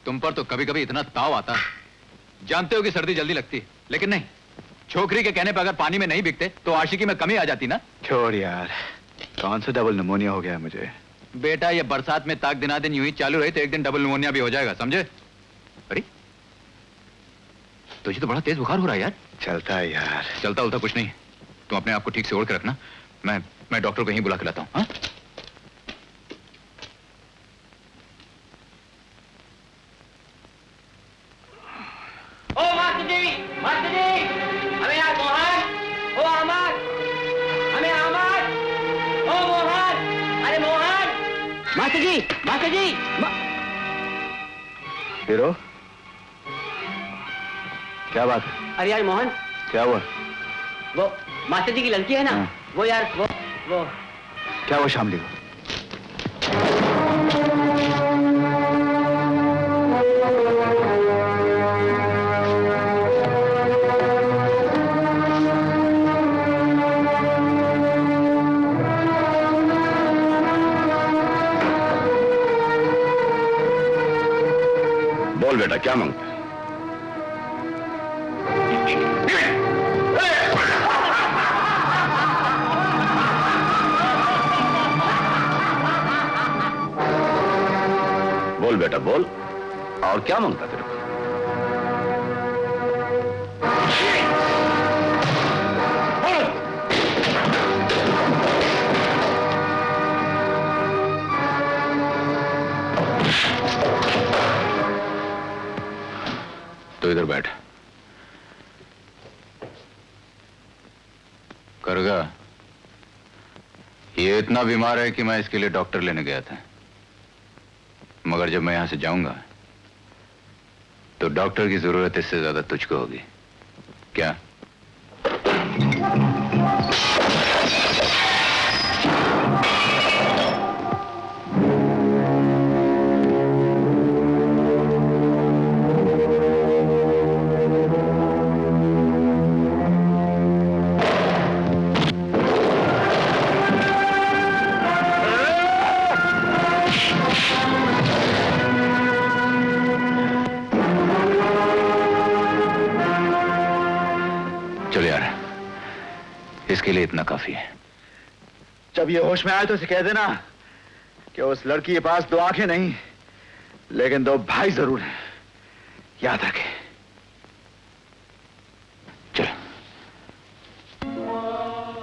तुम पर तो कभी कभी इतना ताव आता है। जानते हो कि सर्दी जल्दी लगती है, लेकिन नहीं, छोकरी के कहने पर अगर पानी में नहीं बिकते तो आशिकी में कमी आ जाती ना। छोड़ यार, कौन सा डबल निमोनिया हो गया मुझे। बेटा ये बरसात में ताक दिना दिन यूं ही चालू रही तो एक दिन डबल निमोनिया भी हो जाएगा, समझे? अरे तुझे तो बड़ा तेज बुखार हो रहा है यार। चलता है यार। चलता उलता कुछ नहीं, तुम अपने आप को ठीक से ओढ़ के रखना। मैं डॉक्टर को यहीं बुला के लाता हूँ। ओ मास्टर जी, हमें यार मोहन, ओ अहमद, हमें अहमद, ओ मोहन, अरे मोहन, मास्टर जी, हीरो, क्या बात है? अरे यार मोहन, क्या हुआ? वो मास्टर जी की लड़की है ना, वो यार वो क्या हुआ शामली को? बोल बेटा, क्या मांगता है? बोल बेटा बोल, और क्या मांगता तेरे को? तो इधर बैठ। करगा, ये इतना बीमार है कि मैं इसके लिए डॉक्टर लेने गया था, मगर जब मैं यहां से जाऊंगा तो डॉक्टर की जरूरत इससे ज्यादा तुझको होगी। क्या? इसके लिए इतना काफी है। जब ये होश में आए तो इसे कह देना कि उस लड़की के पास दो आंखें नहीं लेकिन दो भाई जरूर हैं, याद रखे। चलो।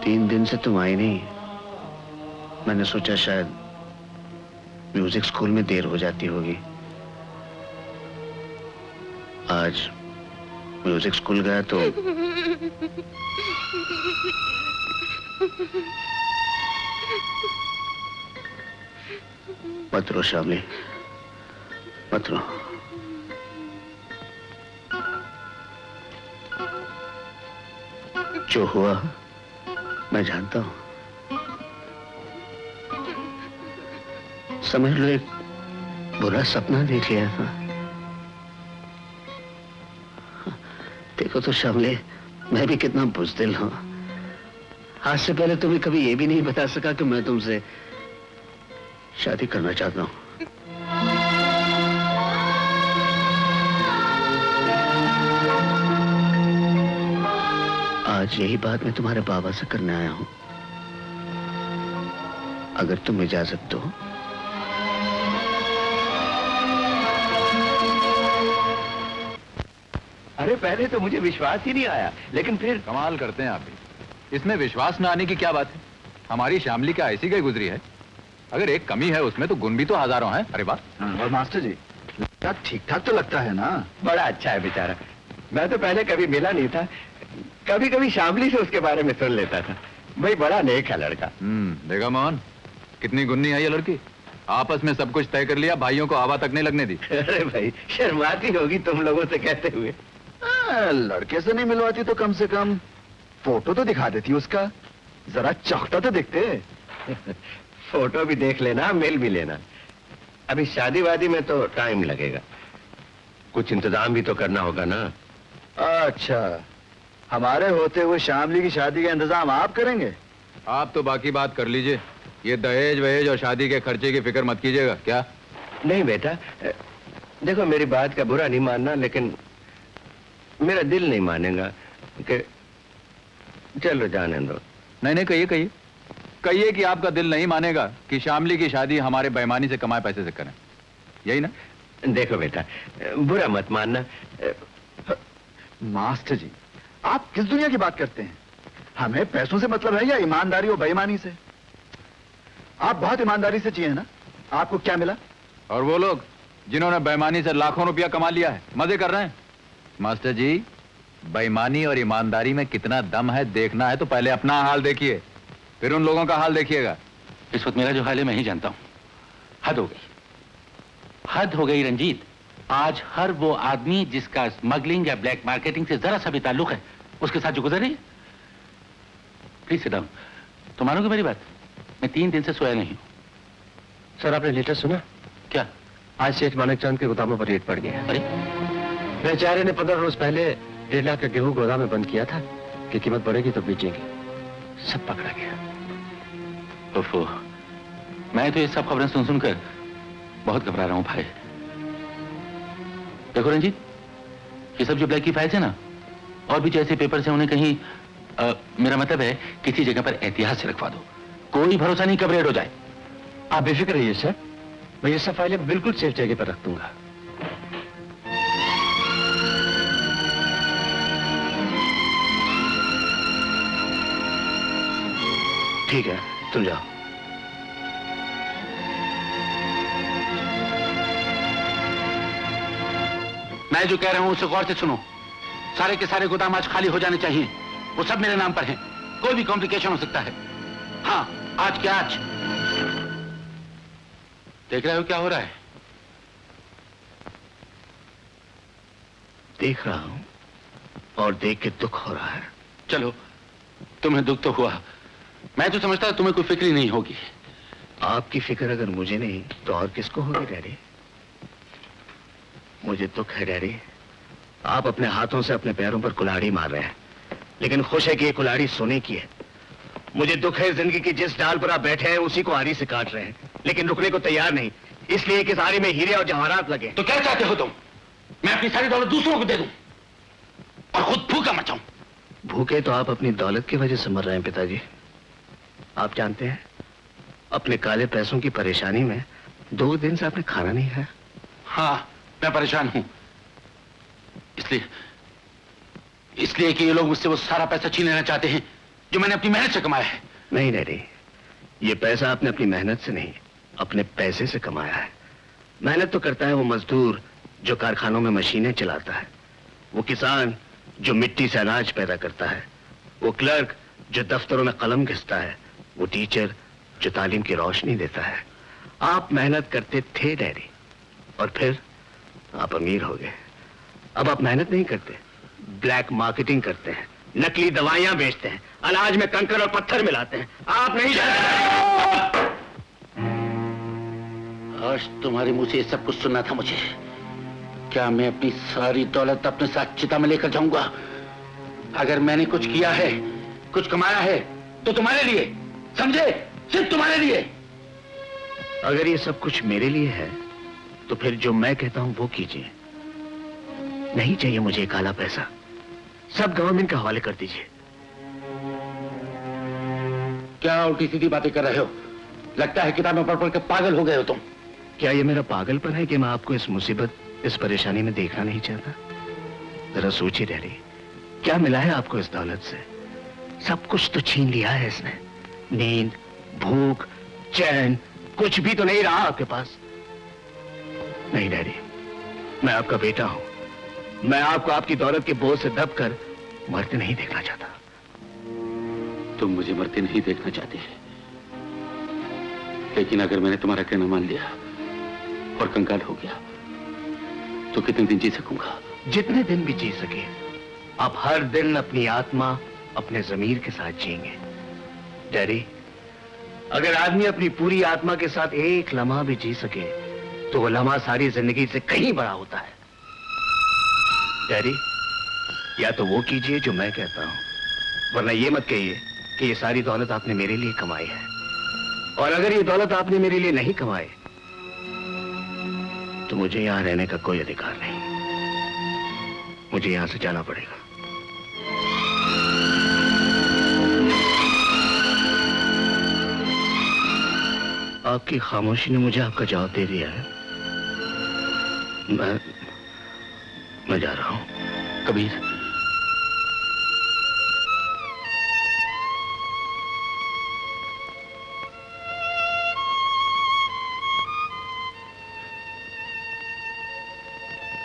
3 दिन से तुम आई नहीं, मैंने सोचा शायद म्यूजिक स्कूल में देर हो जाती होगी। आज म्यूजिक स्कूल गया तो मत रो शामली, मत रो। जो हुआ मैं जानता हूं। समझ लो एक बुरा सपना देख लिया था। देखो तो शामली, मैं भी कितना बुज़दिल हूं। आज से पहले तुम्हें कभी ये भी नहीं बता सका कि मैं तुमसे शादी करना चाहता हूं। आज यही बात मैं तुम्हारे बाबा से करने आया हूं, अगर तुम इजाजत दो। अरे पहले तो मुझे विश्वास ही नहीं आया, लेकिन फिर कमाल करते हैं आप भी। इसमें विश्वास न आने की क्या बात है? हमारी शामली क्या ऐसी गई गुजरी है? अगर एक कमी है उसमें तो गुण भी तो हजारों हैं। अरे वाह। और मास्टर जी, ठीक ठाक तो लगता है ना? बड़ा अच्छा है बेचारा। मैं तो पहले कभी मिला नहीं था, कभी कभी शामली से उसके बारे में सुन लेता था। भाई बड़ा नेक है लड़का। देखा मोहन, कितनी गुन्नी है ये लड़की। आपस में सब कुछ तय कर लिया, भाइयों को हवा तक नहीं लगने दी। अरे भाई शर्माती होगी तुम लोगों से कहते हुए। लड़के से नहीं मिलवाती तो कम से कम फोटो तो दिखा देती उसका, जरा चौकटा तो दिखते। फोटो भी देख लेना, मिल भी लेना। अभी शादी वादी में तो टाइम लगेगा, कुछ इंतजाम भी तो करना होगा ना। अच्छा, हमारे होते हुए शामली की शादी का इंतजाम आप करेंगे? आप तो बाकी बात कर लीजिए, ये दहेज वहेज और शादी के खर्चे की फिक्र मत कीजिएगा। क्या? नहीं बेटा, देखो मेरी बात का बुरा नहीं मानना, लेकिन मेरा दिल नहीं मानेगा कि चलो जाने दो। नहीं नहीं, कहिए कहिए कहिए कि आपका दिल नहीं मानेगा कि शामली की शादी हमारे बेईमानी से कमाए पैसे से करें, यही ना? देखो बेटा, बुरा मत मानना। मास्टर जी, आप किस दुनिया की बात करते हैं? हमें पैसों से मतलब है या ईमानदारी और बेईमानी से? आप बहुत ईमानदारी से जिए हैं ना? आपको क्या मिला? और वो लोग जिन्होंने बेईमानी से लाखों रुपया कमा लिया है, मजे कर रहे हैं। मास्टर जी, बेईमानी और ईमानदारी में कितना दम है देखना है तो पहले अपना हाल देखिए, फिर उन लोगों का हाल देखिएगा। इस वक्त मेरा जो हाल है मैं ही जानता हूं। हद हो गई, हद हो गई रंजीत। आज हर वो आदमी जिसका स्मगलिंग या ब्लैक मार्केटिंग से जरा सा भी ताल्लुक है, उसके साथ जो गुजर रही है। Please sit down. तुम मानोगे मेरी बात, मैं 3 दिन से सोया नहीं हूं। सर आपने लेटर सुना? क्या? आज सेठ मानिक चांद के गोदामों पर रेड पड़ गया। अरे बेचारे ने 15 रोज पहले 1.5 लाख का गेहूं गोदाम में बंद किया था कि कीमत बढ़ेगी तो बेचेंगे। सब पकड़ा गया। ओफो, मैं तो ये सब खबरें सुन सुनकर बहुत घबरा रहा हूं भाई। देखो रंजीत, ये सब जो ब्लैक की फाइल्स है ना, और भी जैसे पेपर से उन्हें कहीं मेरा मतलब है किसी जगह पर एहतियात से रखवा दो। कोई भरोसा नहीं कब रेड हो जाए। आप बेफिक्र रहिए सर, मैं ये सब फाइलें बिल्कुल सेफ जगह पर रख दूंगा। ठीक है, तुम जाओ। मैं जो कह रहा हूं उसे गौर से सुनो। सारे के सारे गोदाम आज खाली हो जाने चाहिए। वो सब मेरे नाम पर हैं। कोई भी कॉम्प्लिकेशन हो सकता है। हाँ, आज क्या आज। देख रहे हो क्या हो रहा है? देख रहा हूं और देख के दुख हो रहा है। चलो, तुम्हें दुख तो हुआ, मैं तो समझता तुम्हें कोई फिक्र ही नहीं होगी। आपकी फिक्र अगर मुझे नहीं तो और किसको होगी डैडी? मुझे दुख है डैडी। आप अपने हाथों से अपने पैरों पर कुल्हाड़ी मार रहे हैं, लेकिन खुश है कि ये कुल्हाड़ी सोने की है। मुझे दुख है जिंदगी की जिस डाल पर आप बैठे हैं उसी को आरी से काट रहे हैं, लेकिन रुकने को तैयार नहीं, इसलिए कि इस आरी में हीरे और जवाहरात लगे। तो क्या चाहते हो तुम? मैं अपनी सारी दौलत दूसरों को दे दूं और खुद भूखा मचाऊं? भूखे तो आप अपनी दौलत की वजह से मर रहे हैं पिताजी। आप जानते हैं, अपने काले पैसों की परेशानी में 2 दिन से आपने खाना नहीं खाया। हाँ, मैं परेशान हूं, इसलिए कि ये लोग मुझसे वो सारा पैसा छीन लेना चाहते हैं जो मैंने अपनी मेहनत से कमाया है। नहीं डैडी, ये पैसा आपने अपनी मेहनत से नहीं, अपने पैसे से कमाया है। मेहनत तो करता है वो मजदूर जो कारखानों में मशीनें चलाता है, वो किसान जो मिट्टी से अनाज पैदा करता है, वो क्लर्क जो दफ्तरों में कलम घिसता है, वो टीचर जो तालीम की रोशनी देता है। आप मेहनत करते थे डैडी, और फिर आप अमीर हो गए। अब आप मेहनत नहीं करते, ब्लैक मार्केटिंग करते हैं, नकली दवाइयां बेचते हैं, अनाज में कंकड़ और पत्थर मिलाते हैं। आप नहीं जानते। आज तुम्हारे मुंह से ये सब कुछ सुनना था मुझे। क्या मैं अपनी सारी दौलत अपने साथ चिता में लेकर जाऊंगा? अगर मैंने कुछ किया है, कुछ कमाया है, तो तुम्हारे लिए, समझे? सिर्फ तुम्हारे लिए। अगर ये सब कुछ मेरे लिए है तो फिर जो मैं कहता हूं वो कीजिए। नहीं चाहिए मुझे काला पैसा, सब गवर्नमेंट के हवाले कर दीजिए। क्या उल्टी सीधी बातें कर रहे हो? लगता है किताबें पढ़ पढ़ के पागल हो गए हो तुम। क्या ये मेरा पागलपन है कि मैं आपको इस मुसीबत, इस परेशानी में देखना नहीं चाहता? जरा सोचिए डैडी, क्या मिला है आपको इस दौलत से? सब कुछ तो छीन लिया है इसने। नींद, भूख, चैन, कुछ भी तो नहीं रहा आपके पास। नहीं डैडी, मैं आपका बेटा हूं। मैं आपको आपकी दौलत के बोझ से दबकर मरते नहीं देखना चाहता। तुम मुझे मरते नहीं देखना चाहते, लेकिन अगर मैंने तुम्हारा कहना मान लिया और कंगाल हो गया तो कितने दिन जी सकूंगा? जितने दिन भी जी सके। आप हर दिन अपनी आत्मा, अपने जमीर के साथ जिएंगे। डैडी, अगर आदमी अपनी पूरी आत्मा के साथ एक लम्हा भी जी सके तो वो लम्हा सारी जिंदगी से कहीं बड़ा होता है। डैडी, या तो वो कीजिए जो मैं कहता हूं, वरना ये मत कहिए कि ये सारी दौलत आपने मेरे लिए कमाई है। और अगर ये दौलत आपने मेरे लिए नहीं कमाई तो मुझे यहाँ रहने का कोई अधिकार नहीं। मुझे यहाँ से जाना पड़ेगा। आपकी खामोशी ने मुझे आपका जवाब दे दिया है। मैं जा रहा हूं। कबीर,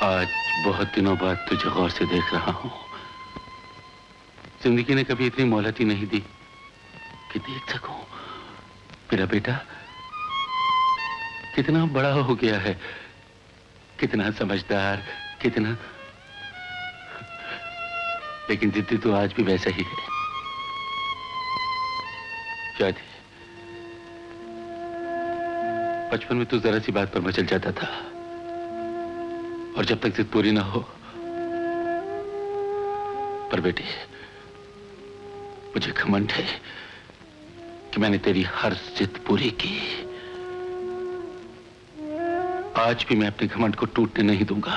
आज बहुत दिनों बाद तुझे गौर से देख रहा हूं। जिंदगी ने कभी इतनी मोहलत ही नहीं दी कि देख सकूं मेरा बेटा कितना बड़ा हो गया है, कितना समझदार, कितना, लेकिन जिद्दी तो आज भी वैसा ही है। शादी बचपन में तो जरा सी बात पर मचल जाता था, और जब तक जिद पूरी ना हो। पर बेटी, मुझे घमंड है कि मैंने तेरी हर जिद पूरी की। आज भी मैं अपने घमंड को टूटने नहीं दूंगा।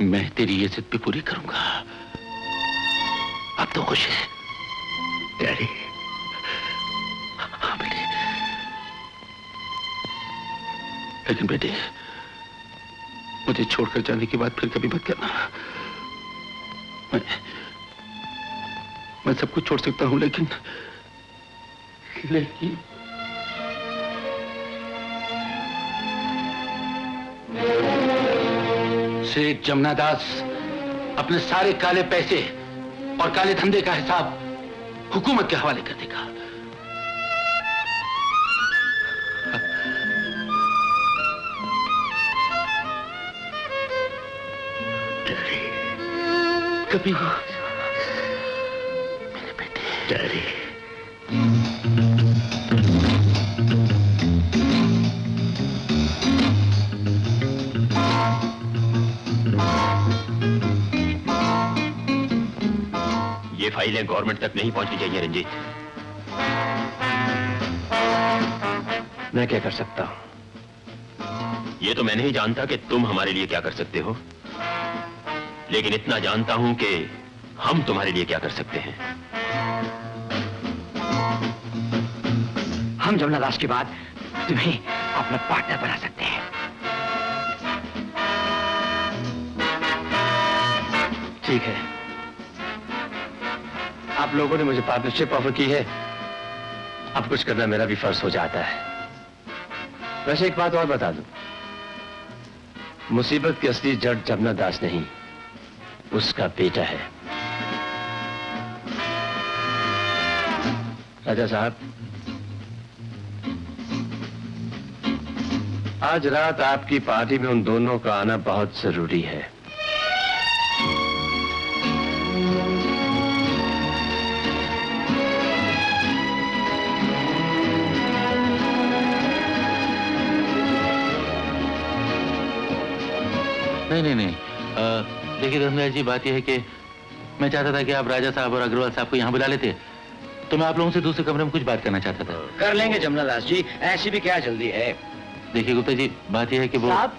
मैं तेरी ये जिद भी पूरी करूंगा। अब तो खुश है डैडी? हाँ बेटे, लेकिन बेटे मुझे छोड़कर जाने की बात फिर कभी मत करना। मैं सब कुछ छोड़ सकता हूं, लेकिन सेठ जमुनादास अपने सारे काले पैसे और काले धंधे का हिसाब हुकूमत के हवाले कर देगा। कभी मेरे बेटे। डैडी, ये फाइलें गवर्नमेंट तक नहीं पहुंचनी चाहिए रंजीत। मैं क्या कर सकता हूं? ये तो मैं नहीं जानता कि तुम हमारे लिए क्या कर सकते हो, लेकिन इतना जानता हूं कि हम तुम्हारे लिए क्या कर सकते हैं। हम जमुना दास के बाद तुम्हें अपना पार्टनर बना सकते हैं। ठीक है, आप लोगों ने मुझे पार्टनरशिप ऑफर की है, अब कुछ करना मेरा भी फर्ज हो जाता है। वैसे एक बात और बता दूं, मुसीबत की असली जड़ जमुना दास नहीं, उसका बेटा है। राजा साहब, आज रात आपकी पार्टी में उन दोनों का आना बहुत जरूरी है। नहीं, देखिए धर्मराज जी, बात यह है कि मैं चाहता था कि आप राजा साहब और अग्रवाल साहब को यहाँ बुला लेते, तो मैं आप लोगों से दूसरे कमरे में कुछ बात करना चाहता था। कर लेंगे जमुना दास जी, ऐसी भी क्या जल्दी है। देखिए गुप्ता जी, बात यह है कि वो साहब,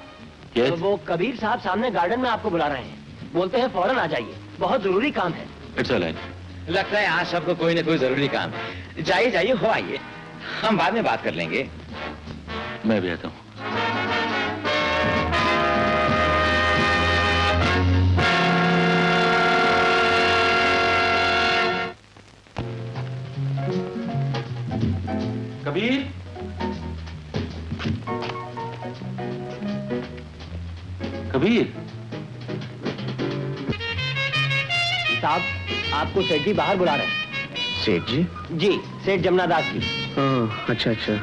Yes? तो वो कबीर साहब सामने गार्डन में आपको बुला रहे हैं। बोलते हैं फौरन आ जाइए, बहुत जरूरी काम है। It's all right. लगता है आज सबको कोई ना कोई जरूरी काम है। जाइए जाइए, हो आइए, हम बाद में बात कर लेंगे। मैं भी आता हूँ। कबीर, कबीर साहब, आपको सेठ जी बाहर बुला रहे हैं। सेठ जी? जी, सेठ जमुना दास जी। अच्छा अच्छा,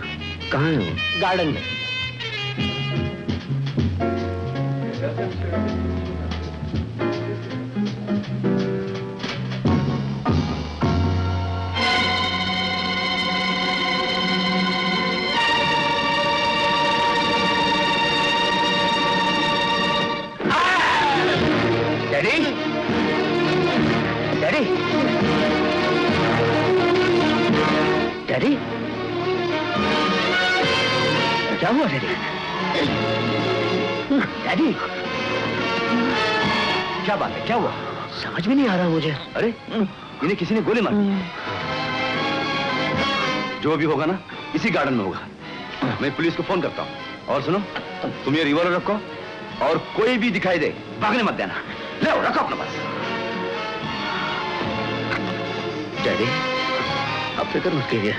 कहाँ है वो? गार्डन में। डैडी, डैडी, डैडी, क्या हुआ डैडी? डैडी, क्या बात है, क्या हुआ? समझ में नहीं आ रहा मुझे। अरे इन्हें किसी ने गोली मार दी। जो भी होगा ना इसी गार्डन में होगा। मैं पुलिस को फोन करता हूँ। और सुनो, तुम ये रिवॉल्वर रखो और कोई भी दिखाई दे भागने मत देना। ले रखो अपने पास। डैडी, आप फिक्र मत कीजिए,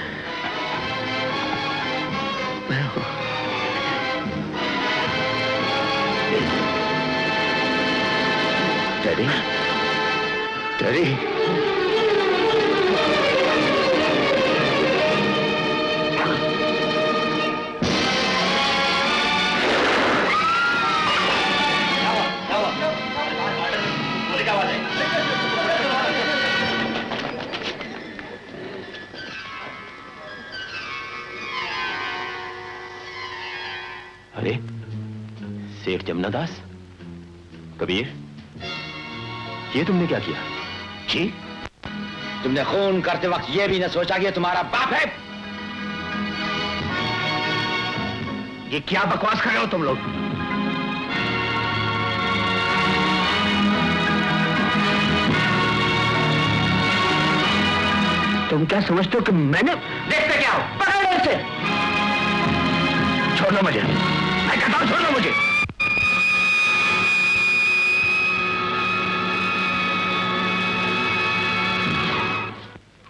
मैं हूं। डैडी, डैडी, अरे सेठ जमुना दास, कबीर, ये तुमने क्या किया? जी, तुमने खून करते वक्त ये भी न सोचा कि ये तुम्हारा बाप है। ये क्या बकवास कर रहे हो तुम लोग? तुम क्या समझते हो कि मैंने? देखते क्या हो? पकड़ो इसे। छोड़ लो मुझे, मैं कहता हूं छोड़ लो मुझे।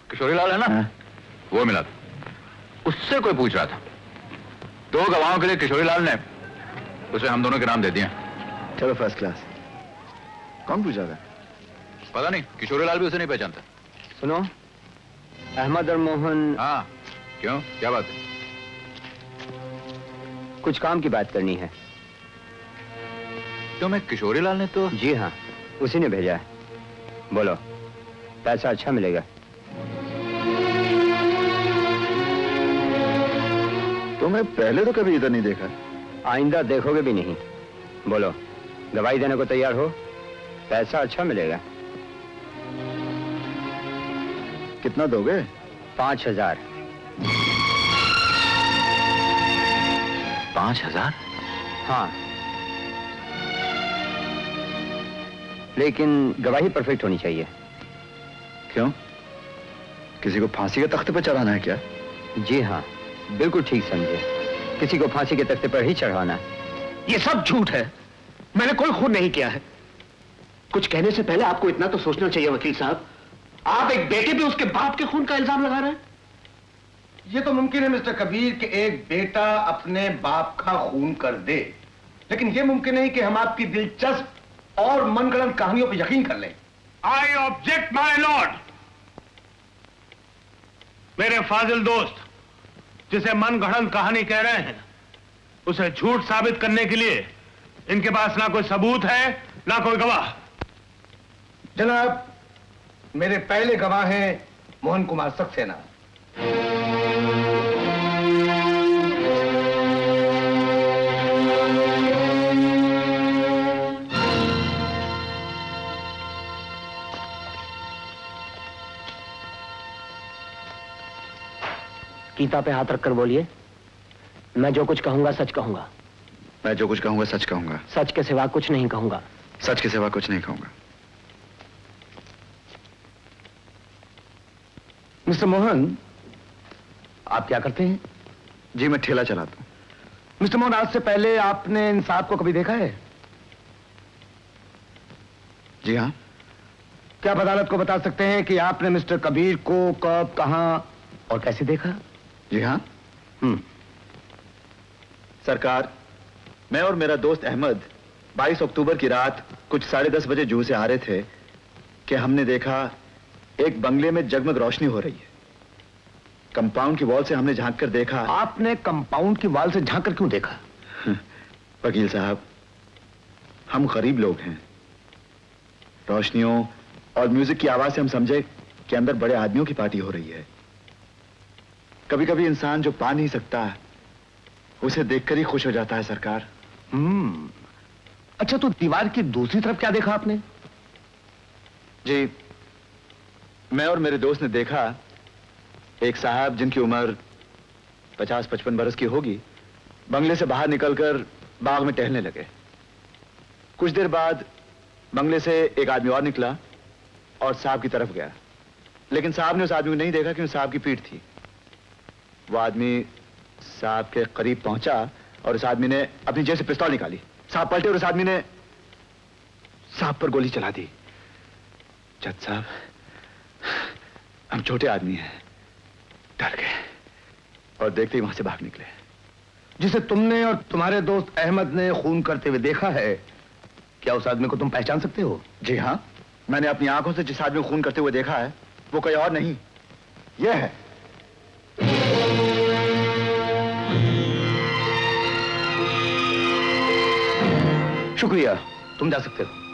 किशोरी लाल है ना? वो मिला था। उससे कोई पूछ रहा था। 2 गवाहों के लिए किशोरी लाल ने उसे हम दोनों के नाम दे दिए। चलो फर्स्ट क्लास। कौन पूछा था? पता नहीं, किशोरी लाल भी उसे नहीं पहचानता। सुनो, अहमद और मोहन, हाँ, क्यों, क्या बात है? कुछ काम की बात करनी है। क्यों, मैं किशोरी लाल ने तो... जी हाँ, उसी ने भेजा है। बोलो, पैसा अच्छा मिलेगा। तो मैं पहले तो कभी इधर नहीं देखा। आइंदा देखोगे भी नहीं। बोलो, गवाही देने को तैयार हो? पैसा अच्छा मिलेगा। कितना दोगे? 5000। 5000? हाँ, लेकिन गवाही परफेक्ट होनी चाहिए। क्यों? किसी को फांसी के तख्ते पर चढ़ाना है क्या? जी हाँ, बिल्कुल ठीक समझे। किसी को फांसी के तख्ते पर ही चढ़ाना है। ये सब झूठ है, मैंने कोई खून नहीं किया है। कुछ कहने से पहले आपको इतना तो सोचना चाहिए वकील साहब। आप एक बेटे पे उसके बाप के खून का इल्जाम लगा रहे हैं। ये तो मुमकिन है मिस्टर कबीर कि एक बेटा अपने बाप का खून कर दे, लेकिन यह मुमकिन नहीं कि हम आपकी दिलचस्प और मनगढ़ंत कहानियों पर यकीन कर लें। I object my Lord. मेरे फाजिल दोस्त जिसे मनगढ़ंत कहानी कह रहे हैं, उसे झूठ साबित करने के लिए इनके पास ना कोई सबूत है ना कोई गवाह। जनाब, मेरे पहले गवाह हैं मोहन कुमार सक्सेना। गीता पे हाथ रखकर बोलिए, मैं जो कुछ कहूंगा सच कहूंगा। मैं जो कुछ कहूंगा सच कहूंगा। सच के सिवा कुछ नहीं कहूंगा। सच के सिवा कुछ नहीं कहूंगा। मिस्टर मोहन, आप क्या करते हैं? जी, मैं ठेला चलाता हूं। मिस्टर मोहन, आज से पहले आपने इन साहब को कभी देखा है? जी हाँ। क्या आप अदालत को बता सकते हैं कि आपने मिस्टर कबीर को कब, कहां और कैसे देखा? जी हाँ। सरकार, मैं और मेरा दोस्त अहमद 22 अक्टूबर की रात कुछ 10:30 बजे जू से आ रहे थे कि हमने देखा एक बंगले में जगमग रोशनी हो रही है। कंपाउंड की वॉल से हमने झांक कर देखा। आपने कंपाउंड की वॉल से झांक कर क्यों देखा? वकील साहब, हम गरीब लोग हैं। रोशनियों और म्यूजिक की आवाज से हम समझे कि अंदर बड़े आदमियों की पार्टी हो रही है। कभी कभी इंसान जो पा नहीं सकता उसे देखकर ही खुश हो जाता है सरकार। अच्छा, तो दीवार की दूसरी तरफ क्या देखा आपने? जी, मैं और मेरे दोस्त ने देखा एक साहब जिनकी उम्र 50-55 बरस की होगी, बंगले से बाहर निकलकर बाग में टहलने लगे। कुछ देर बाद बंगले से एक आदमी और निकला और साहब की तरफ गया, लेकिन साहब ने उस आदमी को नहीं देखा क्योंकि साहब की पीठ थी। वो आदमी साहब के करीब पहुंचा और उस आदमी ने अपनी जेब से पिस्तौल निकाली। साहब पलटे और उस आदमी ने साहब पर गोली चला दी। जज साहब, हम छोटे आदमी हैं, डर गए और देखते ही वहां से भाग निकले। जिसे तुमने और तुम्हारे दोस्त अहमद ने खून करते हुए देखा है, क्या उस आदमी को तुम पहचान सकते हो? जी हाँ, मैंने अपनी आंखों से जिस आदमी को खून करते हुए देखा है वो कोई और नहीं, यह है। शुक्रिया, तुम जा सकते हो।